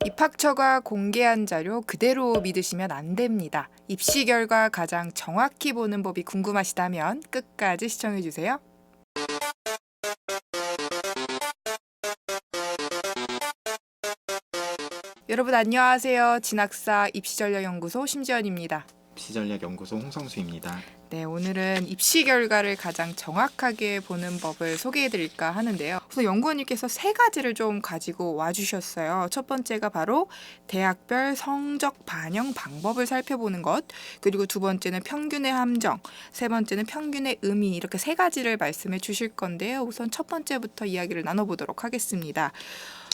입학처가 공개한 자료 그대로 믿으시면 안 됩니다. 입시 결과 가장 정확히 보는 법이 궁금하시다면 끝까지 시청해 주세요. 여러분 안녕하세요. 진학사 입시전략연구소 심지연입니다. 입시전략연구소 홍성수입니다. 네, 오늘은 입시 결과를 가장 정확하게 보는 법을 소개해 드릴까 하는데요. 우선 연구원님께서 세 가지를 좀 가지고 와주셨어요. 첫 번째가 바로 대학별 성적 반영 방법을 살펴보는 것, 그리고 두 번째는 평균의 함정, 세 번째는 평균의 의미, 이렇게 세 가지를 말씀해 주실 건데요. 우선 첫 번째부터 이야기를 나눠보도록 하겠습니다.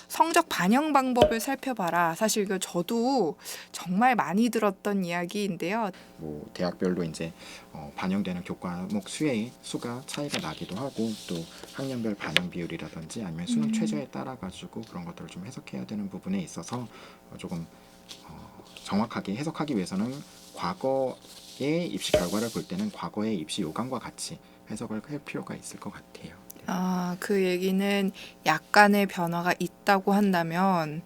성적 반영 방법을 살펴봐라. 사실 이거 저도 정말 많이 들었던 이야기인데요. 뭐 대학별로 이제 반영되는 교과목 수의 수가 차이가 나기도 하고 또 학년별 반영 비율이라든지 아니면 수능 최저에 따라 가지고 그런 것들을 좀 해석해야 되는 부분에 있어서 조금 정확하게 해석하기 위해서는 과거의 입시 결과를 볼 때는 과거의 입시 요강과 같이 해석을 할 필요가 있을 것 같아요. 그 얘기는 약간의 변화가 있다고 한다면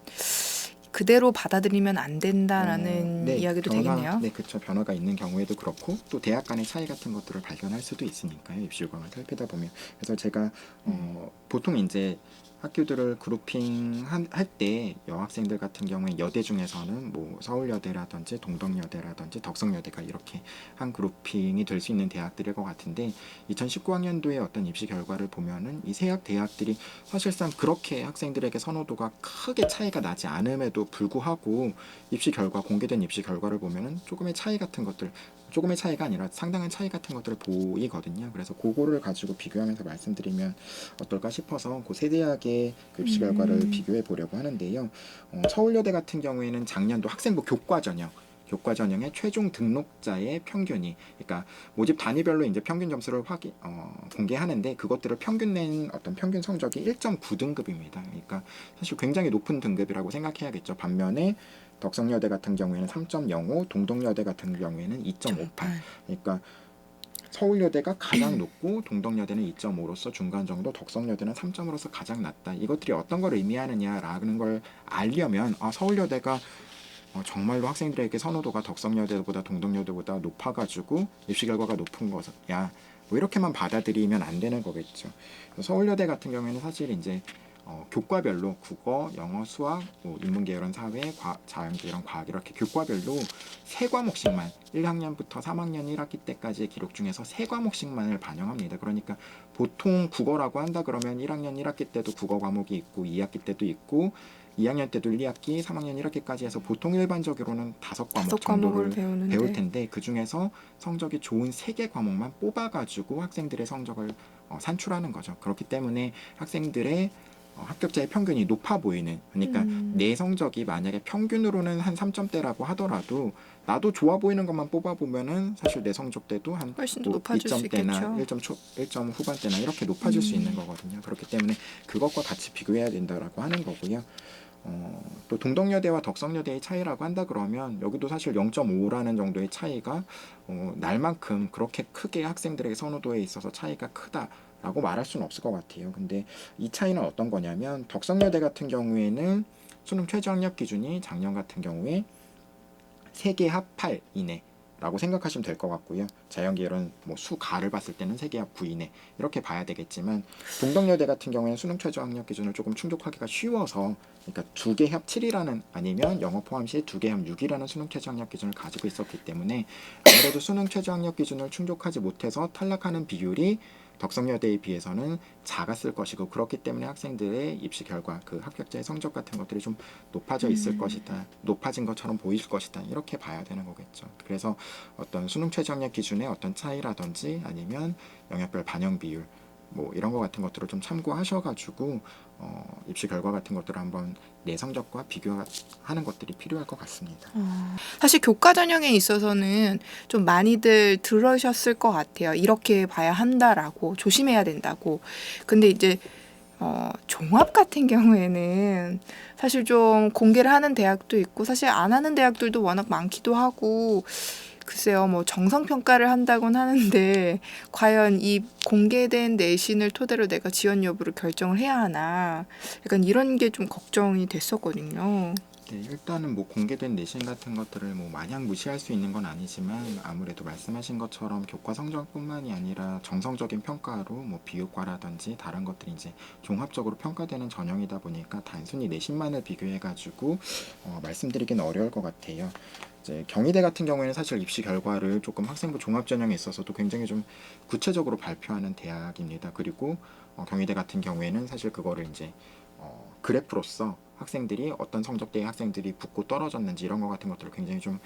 그대로 받아들이면 안 된다라는 네, 이야기도 되겠네요. 네, 그렇죠. 변화가 있는 경우에도 그렇고 또 대학 간의 차이 같은 것들을 발견할 수도 있으니까요. 입시 요강을 살피다 보면. 그래서 제가 보통 이제 학교들을 그룹핑 할 때 여학생들 같은 경우에 여대 중에서는 뭐 서울여대라든지 동덕여대라든지 덕성여대가 이렇게 한 그룹핑이 될 수 있는 대학들일 것 같은데 2019학년도의 어떤 입시 결과를 보면은 이 세 대학들이 사실상 그렇게 학생들에게 선호도가 크게 차이가 나지 않음에도 불구하고 입시 결과 공개된 입시 결과를 보면은 조금의 차이 같은 것들 조금의 차이가 아니라 상당한 차이 같은 것들을 보이거든요. 그래서 그거를 가지고 비교하면서 말씀드리면 어떨까 싶어서 그 세 대학의 그 입시 결과를 비교해 보려고 하는데요. 서울여대 같은 경우에는 작년도 학생부 교과 전형의 최종 등록자의 평균이, 그러니까 모집 단위별로 이제 평균 점수를 공개하는데 그것들을 평균 낸 어떤 평균 성적이 1.9등급입니다. 그러니까 사실 굉장히 높은 등급이라고 생각해야겠죠. 반면에 덕성여대 같은 경우에는 3.05, 동덕여대 같은 경우에는 2.58. 그러니까 서울여대가 가장 높고 동덕여대는 2.5로서 중간 정도, 덕성여대는 3.5로서 가장 낮다. 이것들이 어떤 걸 의미하느냐라는 걸 알려면 서울여대가 정말로 학생들에게 선호도가 덕성여대보다 동덕여대보다 높아가지고 입시 결과가 높은 것이야. 뭐 이렇게만 받아들이면 안 되는 거겠죠. 서울여대 같은 경우에는 사실 이제 교과별로 국어, 영어, 수학, 뭐 인문계열은 사회, 자연계열은 과학 이렇게 교과별로 세 과목씩만 1학년부터 3학년 1학기 때까지의 기록 중에서 세 과목씩만을 반영합니다. 그러니까 보통 국어라고 한다 그러면 1학년 1학기 때도 국어 과목이 있고 2학기 때도 있고 2학년 때도 1, 2학기, 3학년 1학기까지 해서 보통 일반적으로는 5과목 정도를 배울 텐데 그 중에서 성적이 좋은 3개 과목만 뽑아가지고 학생들의 성적을 산출하는 거죠. 그렇기 때문에 학생들의 합격자의 평균이 높아 보이는, 그러니까 내 성적이 만약에 평균으로는 한 3점대라고 하더라도 나도 좋아 보이는 것만 뽑아보면은 사실 내 성적대도 한 훨씬 더 높아질 수 2점대나 있겠죠. 1점 후반대나 이렇게 높아질 수 있는 거거든요. 그렇기 때문에 그것과 같이 비교해야 된다라고 하는 거고요. 또 동덕여대와 덕성여대의 차이라고 한다 그러면 여기도 사실 0.5라는 정도의 차이가 날만큼 그렇게 크게 학생들에게 선호도에 있어서 차이가 크다라고 말할 수는 없을 것 같아요. 근데 이 차이는 어떤 거냐면 덕성여대 같은 경우에는 수능 최저 학력 기준이 작년 같은 경우에 3개 합 8 이내 라고 생각하시면 될 것 같고요. 자연계열은 뭐 수가를 봤을 때는 3개 합 9 이내 이렇게 봐야 되겠지만 동덕여대 같은 경우에는 수능 최저 학력 기준을 조금 충족하기가 쉬워서, 그러니까 2개 합 7이라는 아니면 영어 포함 시 2개 합 6이라는 수능 최저 학력 기준을 가지고 있었기 때문에 아무래도 수능 최저 학력 기준을 충족하지 못해서 탈락하는 비율이 덕성여대에 비해서는 작았을 것이고, 그렇기 때문에 학생들의 입시 결과 그 합격자의 성적 같은 것들이 좀 높아져 있을 것이다, 높아진 것처럼 보일 것이다, 이렇게 봐야 되는 거겠죠. 그래서 어떤 수능 최저 학력 기준의 어떤 차이라든지 아니면 영역별 반영 비율 뭐 이런 거 같은 것들을 좀 참고하셔가지고 입시 결과 같은 것들을 한번 내 성적과 비교하는 것들이 필요할 것 같습니다. 사실 교과 전형에 있어서는 좀 많이들 들으셨을 것 같아요. 이렇게 봐야 한다라고, 조심해야 된다고. 근데 이제 종합 같은 경우에는 사실 좀 공개를 하는 대학도 있고 사실 안 하는 대학들도 워낙 많기도 하고, 글쎄요, 뭐 정성평가를 한다곤 하는데 과연 이 공개된 내신을 토대로 내가 지원 여부를 결정을 해야 하나, 약간 이런 게 좀 걱정이 됐었거든요. 네, 일단은 뭐 공개된 내신 같은 것들을 뭐 마냥 무시할 수 있는 건 아니지만 아무래도 말씀하신 것처럼 교과 성적뿐만이 아니라 정성적인 평가로 뭐 비교과라든지 다른 것들이 이제 종합적으로 평가되는 전형이다 보니까 단순히 내신만을 비교해가지고 말씀드리기는 어려울 것 같아요. 이제 경희대 같은 경우에는 사실 입시 결과를 조금 학생부 종합 전형에 있어서도 굉장히 좀 구체적으로 발표하는 대학입니다. 그리고 경희대 같은 경우에는 사실 그거를 이제 그래프로서 학생들이 어떤 성적대의 학생들이 붙고 떨어졌는지 이런 것 같은 것들을 굉장히 좀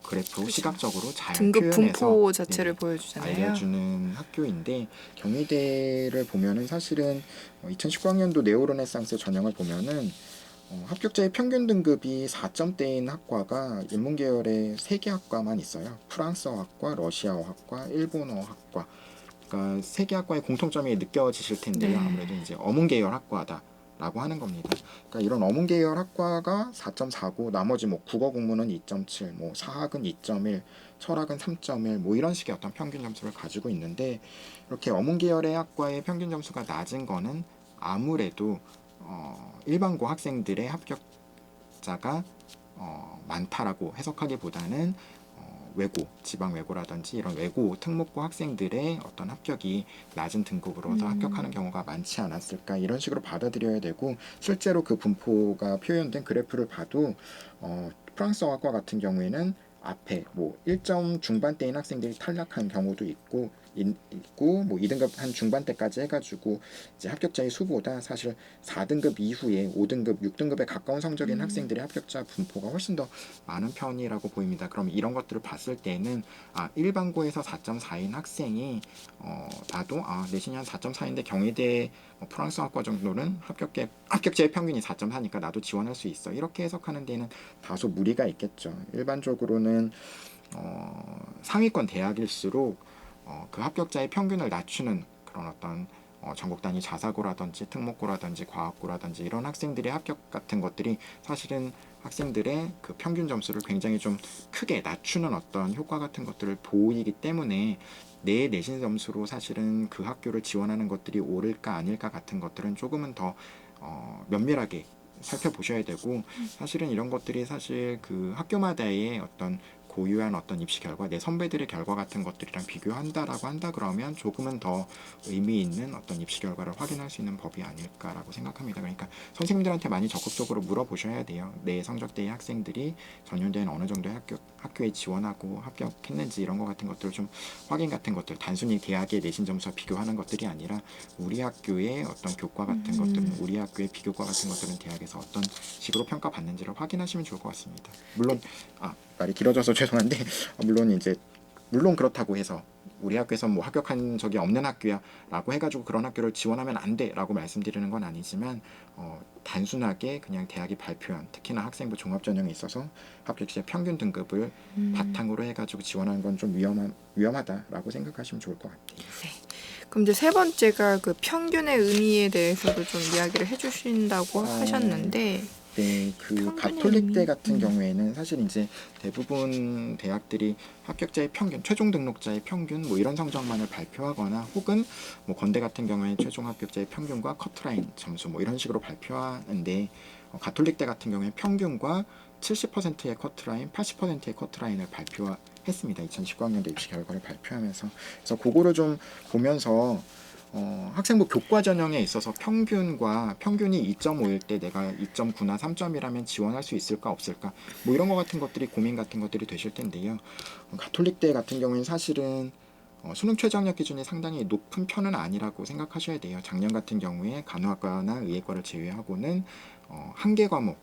그래프로 그렇죠. 시각적으로 잘 등급 표현해서 분포 자체를 네네, 보여주잖아요. 알려주는 학교인데 경희대를 보면은 사실은 2019학년도 네오르네상스 전형을 보면은 합격자의 평균 등급이 4점대인 학과가 인문계열에 3개 학과만 있어요. 프랑스어학과, 러시아어학과, 일본어학과. 그러니까 3개 학과의 공통점이 느껴지실 텐데요. 네. 아무래도 이제 어문계열 학과다라고 하는 겁니다. 그러니까 이런 어문계열 학과가 4.4고 나머지 뭐 국어 공부는 2.7, 뭐 사학은 2.1, 철학은 3.1, 뭐 이런 식의 어떤 평균 점수를 가지고 있는데 이렇게 어문계열의 학과의 평균 점수가 낮은 거는 아무래도 일반고 학생들의 합격자가 많다라고 해석하기보다는 외고, 지방 외고라든지 이런 외고 특목고 학생들의 어떤 합격이 낮은 등급으로서 합격하는 경우가 많지 않았을까 이런 식으로 받아들여야 되고 실제로 그 분포가 표현된 그래프를 봐도 프랑스어학과 같은 경우에는 앞에 뭐 1점 중반대인 학생들이 탈락한 경우도 있고 뭐 2등급 한 중반대까지 해가지고 이제 합격자의 수보다 사실 4등급 이후에 5등급, 6등급에 가까운 성적인 학생들의 합격자 분포가 훨씬 더 많은 편이라고 보입니다. 그럼 이런 것들을 봤을 때는 일반고에서 4.4인 학생이 나도 내신이 한 4.4인데 경희대 프랑스어학과 정도는 합격자의 평균이 4.4니까 나도 지원할 수 있어. 이렇게 해석하는 데는 다소 무리가 있겠죠. 일반적으로는 상위권 대학일수록 그 합격자의 평균을 낮추는 그런 어떤 전국 단위 자사고라든지 특목고라든지 과학고라든지 이런 학생들의 합격 같은 것들이 사실은 학생들의 그 평균 점수를 굉장히 좀 크게 낮추는 어떤 효과 같은 것들을 보이기 때문에 내 내신 점수로 사실은 그 학교를 지원하는 것들이 옳을까 아닐까 같은 것들은 조금은 더 면밀하게 살펴보셔야 되고 사실은 이런 것들이 사실 그 학교마다의 어떤 고유한 어떤 입시 결과, 내 선배들의 결과 같은 것들이랑 비교한다라고 한다 그러면 조금은 더 의미 있는 어떤 입시 결과를 확인할 수 있는 법이 아닐까라고 생각합니다. 그러니까 선생님들한테 많이 적극적으로 물어보셔야 돼요. 내 성적대의 학생들이 전년도에는 어느 정도의 학교에 지원하고 합격했는지 이런 것 같은 것들 좀 확인 같은 것들, 단순히 대학의 내신 점수와 비교하는 것들이 아니라 우리 학교의 어떤 교과 같은 것들은, 우리 학교의 비교과 같은 것들은 대학에서 어떤 식으로 평가받는지를 확인하시면 좋을 것 같습니다. 물론 말이 길어져서 죄송한데 물론 그렇다고 해서 우리 학교에서 뭐 합격한 적이 없는 학교야라고 해가지고 그런 학교를 지원하면 안 돼라고 말씀드리는 건 아니지만 단순하게 그냥 대학이 발표한 특히나 학생부 종합전형에 있어서 합격시의 평균 등급을 바탕으로 해가지고 지원하는 건 좀 위험하다라고 생각하시면 좋을 것 같아요. 그럼 이제 세 번째가 그 평균의 의미에 대해서도 좀 이야기를 해주신다고 하셨는데 네, 그 평균의 가톨릭대 의미? 같은 경우에는 사실 이제 대부분 대학들이 합격자의 평균, 최종 등록자의 평균 뭐 이런 성적만을 발표하거나 혹은 뭐 건대 같은 경우에는 최종 합격자의 평균과 커트라인 점수 뭐 이런 식으로 발표하는데 가톨릭대 같은 경우에 평균과 70%의 커트라인, 80%의 커트라인을 발표했습니다. 2019학년도 입시 결과를 발표하면서 그래서 그거를 좀 보면서 학생부 교과 전형에 있어서 평균이 2.5일 때 내가 2.9나 3점이라면 지원할 수 있을까 없을까 뭐 이런 거 같은 것들이 고민 같은 것들이 되실 텐데요. 가톨릭대 같은 경우에는 사실은 수능 최저 학력 기준이 상당히 높은 편은 아니라고 생각하셔야 돼요. 작년 같은 경우에 간호학과나 의예과를 제외하고는 한 개 과목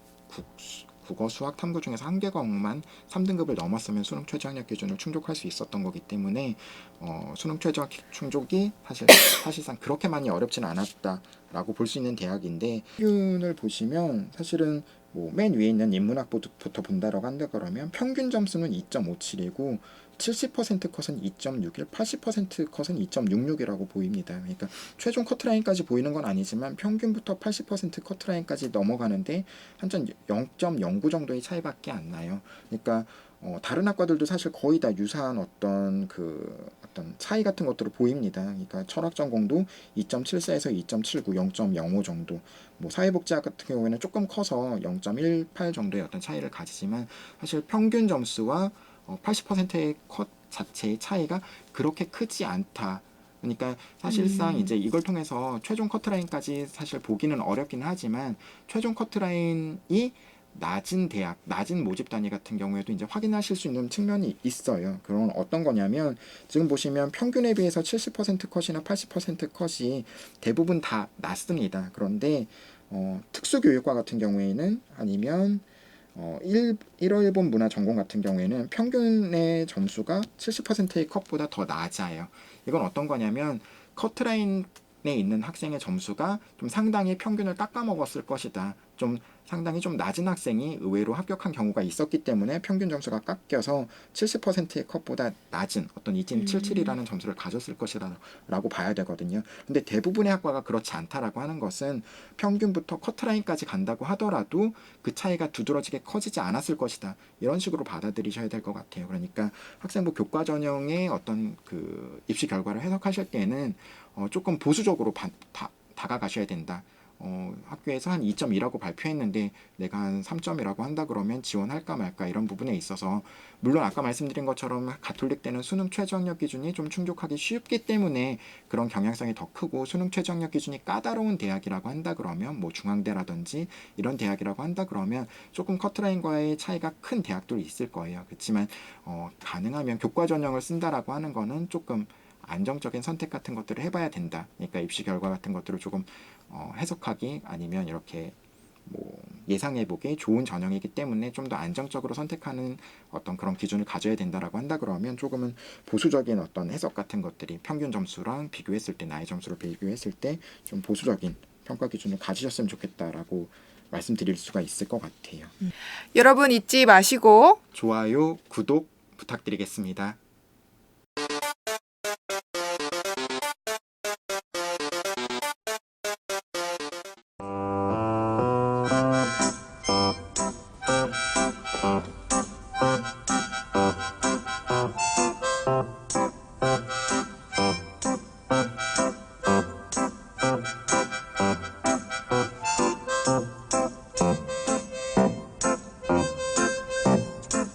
국어, 수학, 탐구 중에서 한 개 과목만 3등급을 넘었으면 수능 최저 학력 기준을 충족할 수 있었던 거기 때문에 수능 최저 충족이 사실상 그렇게 많이 어렵지는 않았다라고 볼 수 있는 대학인데 평균을 보시면 사실은 뭐 맨 위에 있는 인문학부터 본다라고 한다 그러면 평균 점수는 2.57이고 70% 컷은 2.61, 80% 컷은 2.66이라고 보입니다. 그러니까 최종 커트라인까지 보이는 건 아니지만 평균부터 80% 커트라인까지 넘어가는데 한 0.09 정도의 차이밖에 안 나요. 그러니까 다른 학과들도 사실 거의 다 유사한 어떤 그 어떤 차이 같은 것들을 보입니다. 그러니까 철학 전공도 2.74에서 2.79, 0.05 정도. 뭐 사회복지학 같은 경우에는 조금 커서 0.18 정도의 어떤 차이를 가지지만 사실 평균 점수와 80%의 컷 자체의 차이가 그렇게 크지 않다. 그러니까 사실상 이제 이걸 통해서 최종 커트라인까지 사실 보기는 어렵기는 하지만 최종 커트라인이 낮은 대학, 낮은 모집 단위 같은 경우에도 이제 확인하실 수 있는 측면이 있어요. 그건 어떤 거냐면 지금 보시면 평균에 비해서 70% 컷이나 80% 컷이 대부분 다 낮습니다. 그런데 특수교육과 같은 경우에는 아니면 1호 일본 문화 전공 같은 경우에는 평균의 점수가 70%의 컷보다 더 낮아요. 이건 어떤 거냐면 커트라인에 있는 학생의 점수가 좀 상당히 평균을 깎아먹었을 것이다. 좀 상당히 좀 낮은 학생이 의외로 합격한 경우가 있었기 때문에 평균 점수가 깎여서 70%의 컷보다 낮은 어떤 2.77이라는 점수를 가졌을 것이라고 봐야 되거든요. 근데 대부분의 학과가 그렇지 않다라고 하는 것은 평균부터 커트라인까지 간다고 하더라도 그 차이가 두드러지게 커지지 않았을 것이다. 이런 식으로 받아들이셔야 될 것 같아요. 그러니까 학생부 교과 전형의 어떤 그 입시 결과를 해석하실 때는 조금 보수적으로 다가가셔야 된다. 학교에서 한 2.2라고 발표했는데 내가 한 3점이라고 한다 그러면 지원할까 말까 이런 부분에 있어서 물론 아까 말씀드린 것처럼 가톨릭 때는 수능 최저학력 기준이 좀 충족하기 쉽기 때문에 그런 경향성이 더 크고 수능 최저학력 기준이 까다로운 대학이라고 한다 그러면 뭐 중앙대라든지 이런 대학이라고 한다 그러면 조금 커트라인과의 차이가 큰 대학도 있을 거예요. 그렇지만 가능하면 교과 전형을 쓴다라고 하는 거는 조금 안정적인 선택 같은 것들을 해봐야 된다. 그러니까 입시 결과 같은 것들을 조금 해석하기 아니면 이렇게 뭐 예상해보기 좋은 전형이기 때문에 좀 더 안정적으로 선택하는 어떤 그런 기준을 가져야 된다라고 한다 그러면 조금은 보수적인 어떤 해석 같은 것들이 평균 점수랑 비교했을 때 나의 점수로 비교했을 때 좀 보수적인 평가 기준을 가지셨으면 좋겠다라고 말씀드릴 수가 있을 것 같아요. 여러분 잊지 마시고 좋아요, 구독 부탁드리겠습니다.